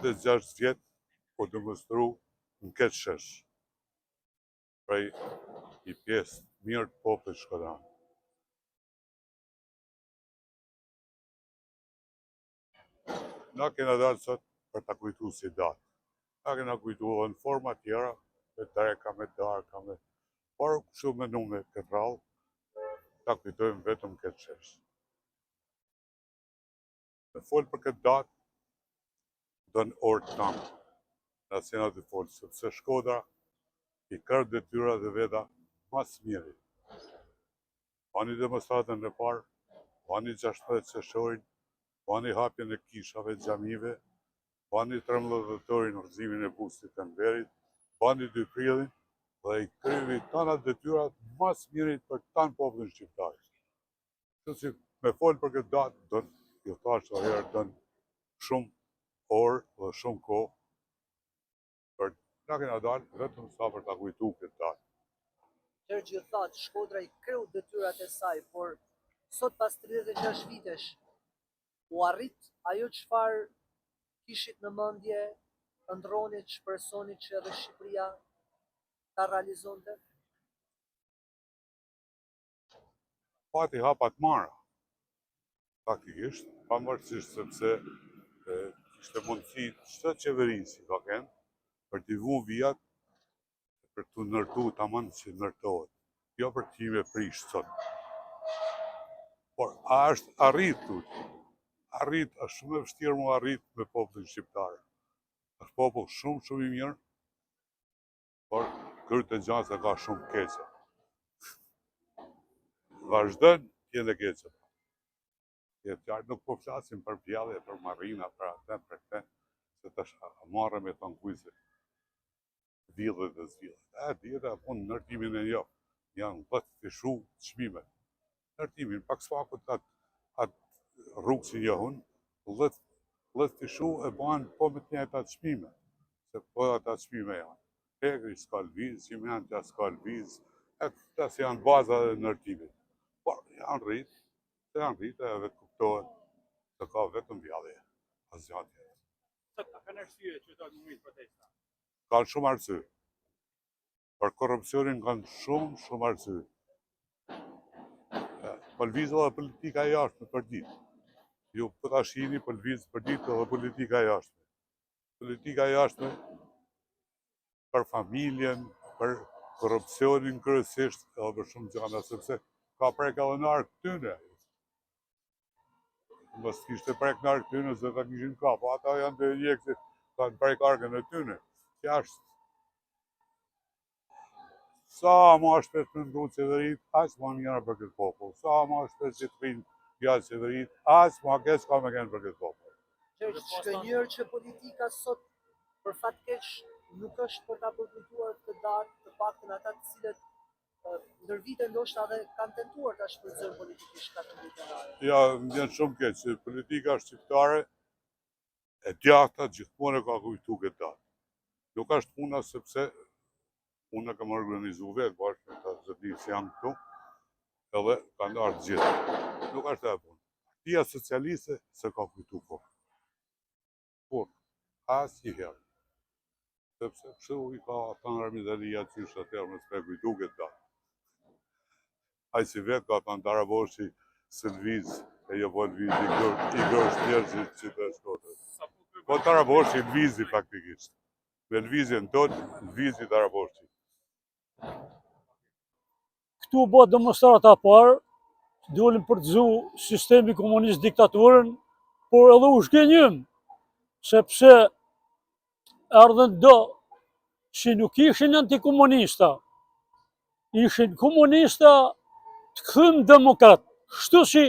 26 vjetë po demonstru në këtë shesh. Prej i pjesë mirë të popullit shkodranë. Na kena dalë sot për ta kujtu si datë. Na kena kujtu edhe në forma tjera, me dreka, me darka, por shumë me nume këtë rallë, ta kujtojmë vetëm këtë shesh. Me folë për këtë datë, dënë orë të tamë, nacionat të folë, sepse Shkodra i kërë detyra dhe veda mas miri. Bani demonstratën e parë, bani 16 qershorin, bani hapjen e kishave të xhamive, bani 13 dhjetorin rrëzimin e bustit të Enverit, bani 2 prillin dhe i kryvi tana detyrat mas mirit për tanë popullin shqiptar. Që si me folë për këtë datë, dënë, jo thashtë o herë, dënë shumë orë dhe shumë kohë, për na kena dalë vetëm sa për ta kujtu këtë datë. Tërgjithat, Shkodra i kreu detyrat e saj, por sot pas 36 vitesh, u arrit ajo çfarë kishit në mendje, ëndronit, shpresonit që edhe Shqipëria ta realizonte? Pati hapat mara, faktikisht, pavarësisht sepse ishte mundësi çdo qeveri si ka kënë, për t'i vu vijat, për t'u nërtu tamam që nërtohet, jo për t'i me prish sot. Por a është arritur? Është shumë e vështirë mu arrit me popullin shqiptar. Është popull shumë i mirë, por kërët e gjanë se ka shumë keqe. Vazhdojnë tjene keqe. Nuk po flasim për pjallje, për marina, për atë, për këte, se të marrë me të nkujse. Vilët dhe zvilët. Djeta punë nërtimin e jo, janë 10 fishu çmime. Nërtimin, pak s'fakut atë rrugë që johun, 10 fishu e banë po me të njëjta çmime, se po ata çmime janë. Pegri s'ka lviz, cimenta s'ka lviz, këta si janë baza dhe nërtimit. Por janë rritë edhe kuptohet se ka vetëm vjallje. Asgjë tjetër. Sot kanë arsye që do të ngrihen protesta. Kanë shumë arsye. Për korrupsionin kanë shumë arsye. Po lvizë dhe politika e jashtme për ditë. Ju po ta shihni po lvizë për ditë dhe politika e jashtme. Politika e jashtme për familjen, për korrupsionin kryesisht edhe për shumë gjëra, sepse ka prek edhe në ark tyne. Mos kishte prek në ark tyne, se ta kishin ka, po ata janë të injektit, kanë prek arkën e tyne. Jashtë. Sa ma shpet të ndu qeverit, as ma njëra për këtë popull. Sa ma shpet që të rinë gjallë qeverit, as ma keq ka me kënë për këtë popull. Shkënjër që politika sot, për fat keq, nuk është për ta përkujtuar këtë datë, të paktën ata të cilët ndër vite ndoshta edhe kanë tentuar ta shfrytëzojnë politikisht 14 janare. Ja, më vjen shumë keq, se politika shqiptare e djata gjithmonë e ka kujtu këtë datë. Nuk është puna sepse unë kam organizu vetë bashkë me ta zëdi si janë këtu, edhe ka ndarë gjithë. Nuk është e punë. Partia Socialiste se ka kujtu kohë. Por, as i herë. Sepse kështu i ka thënë Ramizalia qysh atërë me s'pe kujtu këtë datë. Ai si vetë ka thënë Daraboshi së lviz, e jo po lviz i gërsh njerëzit që të shkotët. Po Daraboshi lvizi faktikisht. Me lvizjen tonë, lvizi Daraboshi. Këtu bo demonstrata parë, dolim për të zu sistemi komunist diktaturën, por edhe u shkenjëm, sepse ardhen do që nuk ishin antikomunista, ishin komunista të këthëm demokrat. Kështu që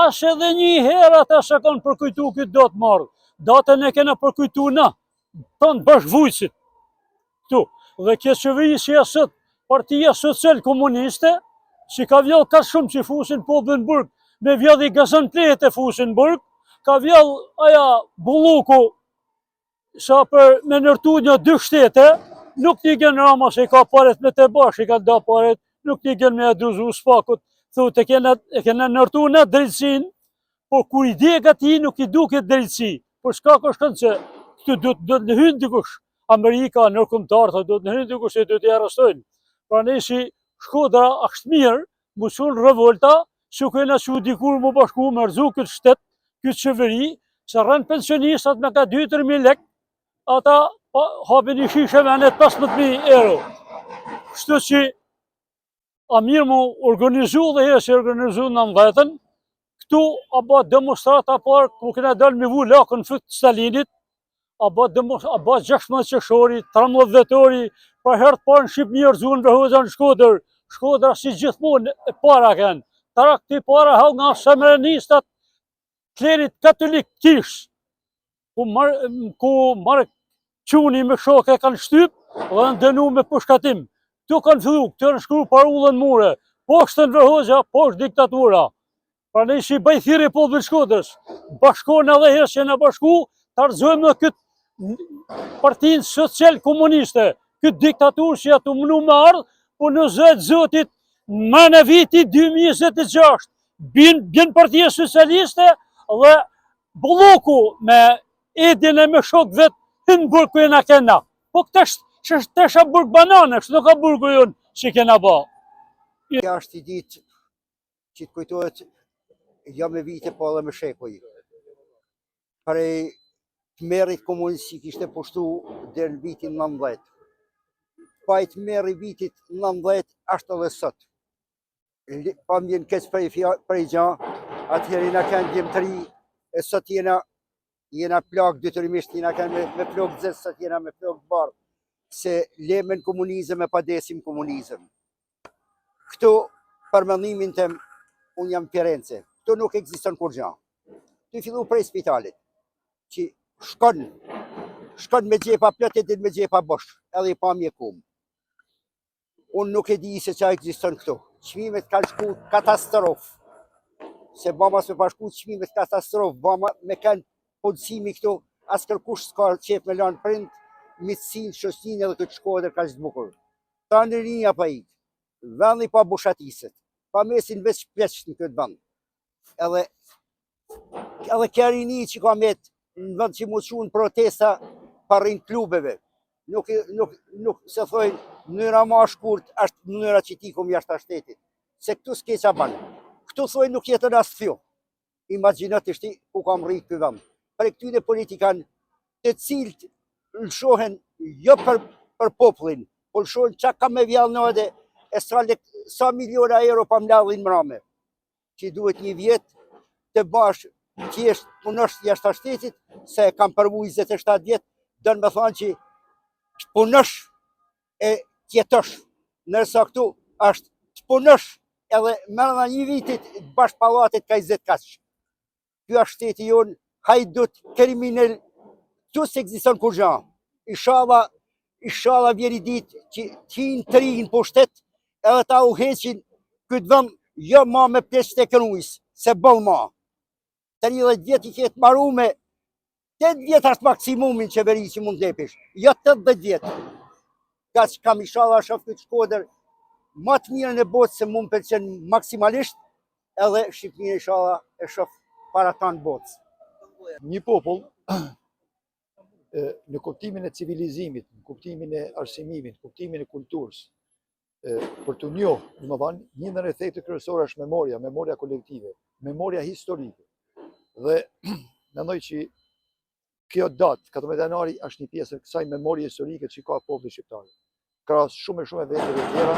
as edhe një herë ata se kanë përkujtu këtë datë marrë. Datën e kena përkujtu na, tonë bashkëvujtësit. Këtu, dhe kjo qeverisja sot, Partia Social Komuniste, që ka vjell ka shumë që fusin popullin burg, me vjell i Gaziantepit e fusin burg, ka vjell aja Bulluku, sa për me nërtu një 2 shtete, nuk t'i gen Rama se i ka paret me të bashkë, i ka da paret, nuk t'i gen me edruzu spakut, thot e kena nërtu në drejtsin, por kur i djega ti nuk i duket drejtsi, për shka kështën që këtu do të hynë dikush, Amerika, nërkombëtarët, do të hynë dikush e do t'i arrestojnë. Pra ne si Shkodra është mirë, mu qonë revolta, që kena që dikur mu bashku me rëzu këtë shtet, këtë qeveri, se rënë pensionistat me ka 2-3.000 lek, ata hapin i shishe me anet 15.000 euro. Kështu që a mirë mu organizu dhe hesi organizu në 19, këtu a ba demonstrata parë, ku kena dalë me vu lakën fut Stalinit, a ba 16 qeshori, 13 vetori, pra herë të parë në Shqipëni rëzun në Shkodër, Shkodra si gjithmonë e para kënë. Tara këti para hau nga semerenistat, klerit katolik kish, ku marë quni me shoke kanë shtyp, dhe në dënu me përshkatim. Tu kanë fillu, këtë në shkru parullën mure, poshtë në Vrëhoxha, poshtë diktatura. Pra ne si bajthiri popullit Shkodrës, bashkon edhe herë që në bashku, të arzojmë në këtë partinë social komuniste, këtë diktaturë që ja të mënu me ardhë, po në zëtë zotit, më në viti 2026, bjen partia socialiste dhe bloku me edin e me shok vetë, në burgu e na kena. Po këtë është shë burg banane, kështë nuk ka burgu jonë që kena ba. Kja është i ditë që të kujtojët jo me vite, po edhe me shekuj. Prej të merit komunist që kishte pushtu dhe në vitin 19. Pa i të meri vitit 19 ashtë edhe sot. Pa mjen kësë prej gja, atëherë jena kanë djemëtëri, e sot jena plak dytërimisht, jena kanë me plak zesë, sot jena me plak barë, se lemen komunizëm e padesim komunizëm. Këtu, për mendimin tëm, unë jam Firenze, këtu nuk ekziston kur gja. Të fillu prej spitalit, që shkon me gjepa plët e din me gjepa bosh, edhe i pa mjekum. Unë nuk e di se qa ekziston këtu. Çmimet kanë shku katastrofë. Se bama se pashku çmimet katastrofë, bama me kanë punësimi këtu, as kërkush s'ka qef me lanë prind, mitësin, shoqnin edhe këtë Shkodër ka që të bukur. Ta në rinja pa i, vendi pa bushatiset, pa mesin veç pleqët në këtë vend. Edhe kja rini që ka met, në vend që mu qunë protesta pa rinë klubeve, nuk se thojnë, mënyra ma shkurt është mënyra që ti kom jashtë shtetit. Se këtu s'ke qa banë. Këtu thojnë nuk jetën as fjo. Imaginat ishti ku kam rritë për vend. Për e këtyne politikan të cilët lëshohen jo për popullin, po lëshohen qa ka me vjallë në edhe sa miliona euro pa mladhin mrame. Që duhet një vjetë të bash qesht punësht jashtë shtetit, se kam përvu 27 vjetë, dënë me thonë që punësh e tjetësh, nërsa këtu është të punësh edhe mërëna një vitit bashkë palatit ka 20 kaqë. Kjo është shteti jonë, hajdut, kriminel, tu se egziston kur gja. Ishala vjeri dit që t'hinë të rinë po shtet, edhe ta u heqin këtë vënd, jo ma me pleqët e kënujës, se bëll ma. 30 vjet i ketë maru me 8 vjet është maksimumin qeveri që mund t'lepish, jo 80 vjet. Ka që kam ishala shof këtë Shkodër, ma të mirën e botë se mund përqen maksimalisht, edhe Shqipërinë ishala e shof para tanë botës. Një popull, në kuptimin e civilizimit, në kuptimin e arsimimit, në kuptimin e kulturës, për të njohë, në më dhanë, një në rethejtë kryesore është memoria kolektive, memoria historike. Dhe mendoj që kjo datë, 14 janari, është një pjesë e kësaj memorie historike që ka populli shqiptar. Krahas shumë e vendeve tjera,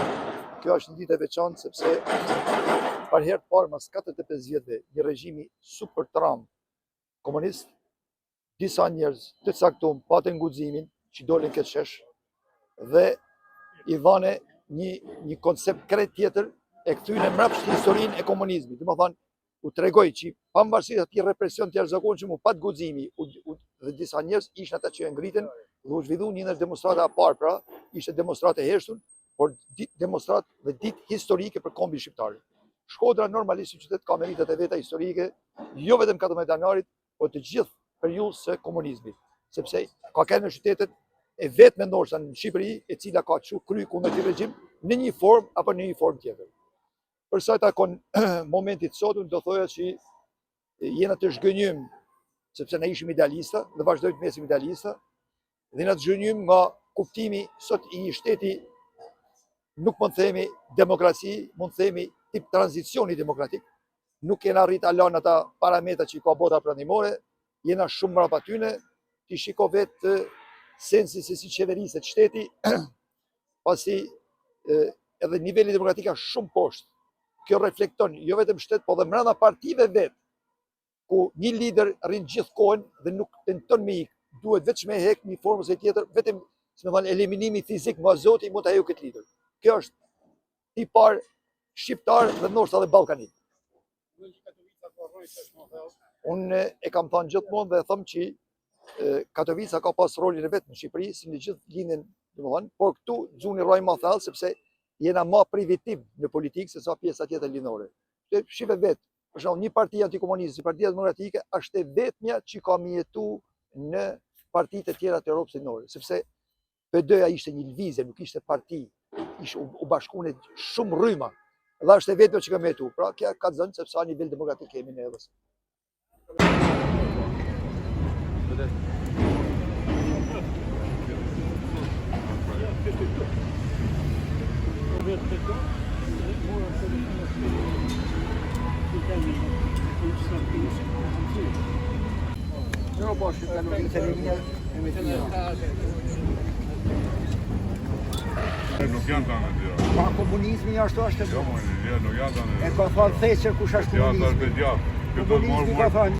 kjo është një ditë e veçantë sepse për herë të parë mas 45 vjetëve një regjimi super tram komunist, disa njerëz të caktuar patën guximin që dolën këtë shesh dhe i vane një koncept krejt tjetër e kthyen mbrapsht historinë e komunizmit. Domethënë u tregoj që pavarësisht atij represion të jashtëzakonshëm u pat guximi dhe disa njerëz ishin ata që e ngritën dhe u zhvillu një ndër demonstrata e parë, pra ishte demonstratë e heshtur, por demonstratë dhe ditë historike për kombin shqiptar. Shkodra normalisht si qytet ka meritet e veta historike, jo vetëm 14 janarit, por të gjithë periudhës së komunizmit, sepse ka kanë qytetet e vetme ndoshta në Shqipëri e cila ka kry kundër këtij regjim në një formë apo në një formë tjetër. Për sa i takon momentit sotun, do thoya që jena të zhgënjym sepse ne ishim idealista dhe vazhdojmë të mesim idealista, dhe na të zhënjym nga kuptimi sot i një shteti, nuk mund të themi demokraci, mund të themi tip tranzicioni demokratik, nuk kena arrit alon ata parametra që i ka bota perëndimore, jena shumë mbrapa tyne, ti shiko vetë sensi se si qeveriset shteti, pasi edhe niveli demokratik është shumë poshtë. Kjo reflekton jo vetëm shtet, po dhe brenda partive vetë, ku një lider rrin gjithë kohën dhe nuk tenton me ikë, duhet vetëm me hek një formë ose tjetër, vetëm si më thënë eliminimi fizik nga Zoti mund ta heqë këtë lider. Kjo është i parë shqiptar dhe ndoshta edhe ballkanik. Unë e kam thënë gjithmonë dhe them që Katovica ka pas rolin e vet në Shqipëri, si në gjithë lindjen, domethënë, por këtu xhuni rroj më thellë sepse jena më privitiv në politikë se sa pjesa tjetër lindore. Shive vetë, për shembull, një parti antikomuniste, si Partia Demokratike, është e vetmja që ka mjetu në partitë e tjera të Europës lindore, sepse PD-ja ishte një lëvizje, nuk ishte parti, u bashkuan shumë rryma. Dhe është e vetmja që ka mjetu. Pra, kjo ka zënë sepse a nivel demokratik kemi ne edhe. No, po, shqiptarë nuk e me tjera. Nuk janë të anë Pa komunizmi ashtu është. Jo, nuk janë të anë E ka thënë Thatcher kush është djatë. komunizmi. Djatë. Komunizmi ka thënë